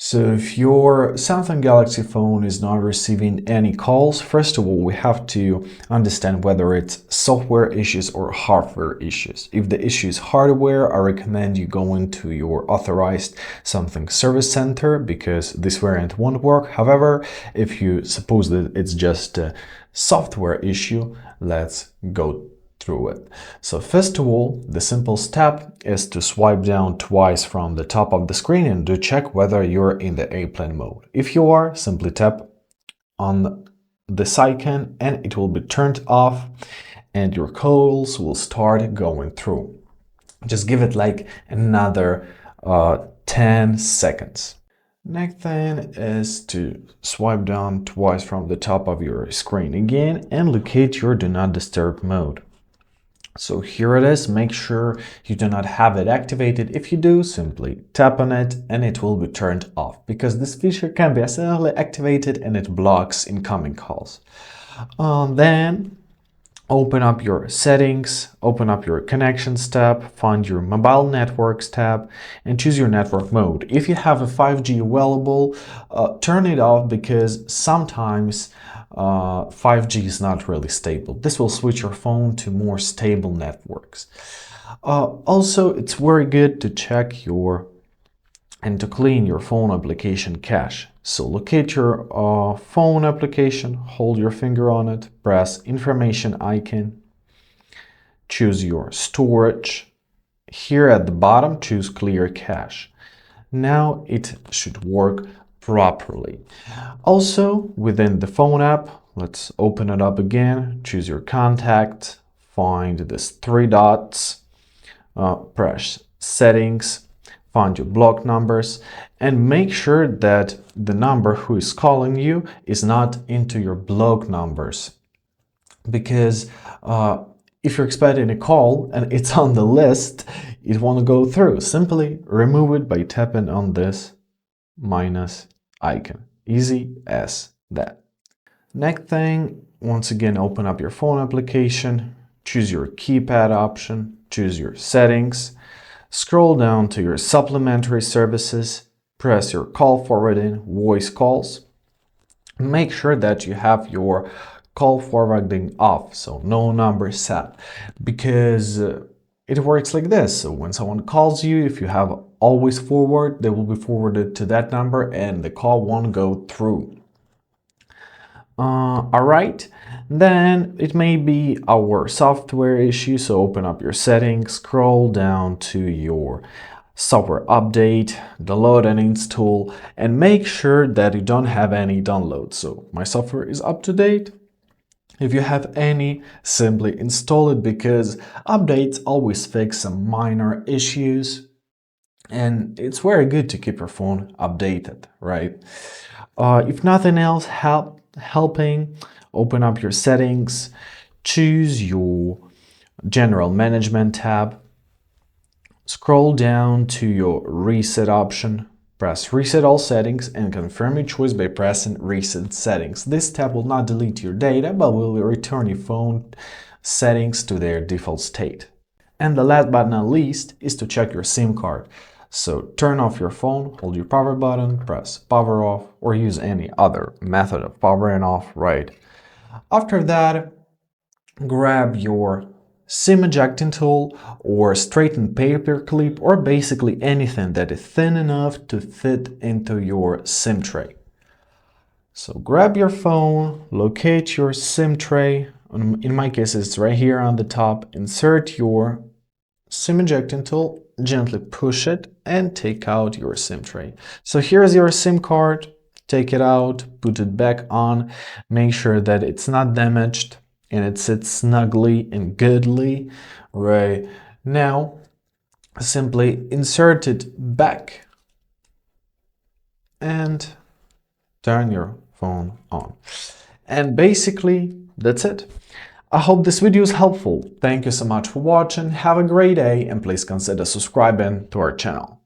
So if your Samsung Galaxy phone is not receiving any calls, first of all, we have to understand whether it's software issues or hardware issues. If the issue is hardware, I recommend you go into your authorized Samsung service center because this variant won't work. However, if you suppose that it's just a software issue, let's go through it. So first of all, the simple step is to swipe down twice from the top of the screen and to check whether you're in the airplane mode. If you are, simply tap on this icon and it will be turned off and your calls will start going through. Just give it like another 10 seconds. Next thing is to swipe down twice from the top of your screen again and locate your Do Not Disturb mode. So here it is. Make sure you do not have it activated. If you do, simply tap on it and it will be turned off because this feature can be accidentally activated and it blocks incoming calls. Then open up your settings, open up your connections tab, find your mobile networks tab and choose your network mode. If you have a 5G available, turn it off because sometimes 5G is not really stable. This will switch your phone to more stable networks. Also, it's very good to check and to clean your phone application cache. So locate your phone application, hold your finger on it, press information icon, choose your storage. Here at the bottom, choose clear cache. Now it should work properly. Also, within the phone app, let's open it up again, choose your contact, find this three dots, press settings, find your block numbers, and make sure that the number who is calling you is not into your block numbers. Because if you're expecting a call and it's on the list, it won't go through. Simply remove it by tapping on this minus icon. Easy as that. Next thing, once again, open up your phone application, choose your keypad option, choose your settings, scroll down to your supplementary services, press your call forwarding, voice calls. Make sure that you have your call forwarding off, so no number set, because it works like this. So when someone calls you, if you have always forward, they will be forwarded to that number and the call won't go through. Alright, then it may be our software issue, so open up your settings, scroll down to your software update, download and install, and make sure that you don't have any downloads. So my software is up to date. If you have any, simply install it because updates always fix some minor issues and it's very good to keep your phone updated, right? If nothing else helping, open up your settings, choose your general management tab, scroll down to your reset option, press reset all settings and confirm your choice by pressing reset settings. This tab will not delete your data but will return your phone settings to their default state. And the last but not least is to check your SIM card. So turn off your phone, hold your power button, press power off or use any other method of powering off, right? After that, grab your SIM ejecting tool or straighten paper clip or basically anything that is thin enough to fit into your SIM tray. So grab your phone, locate your SIM tray. In my case, it's right here on the top. Insert your SIM ejecting tool, gently push it and take out your SIM tray. So here's your SIM card. Take it out, put it back on, make sure that it's not damaged and it sits snugly and goodly. Right now, simply insert it back and turn your phone on. And basically, that's it. I hope this video is helpful. Thank you so much for watching. Have a great day and please consider subscribing to our channel.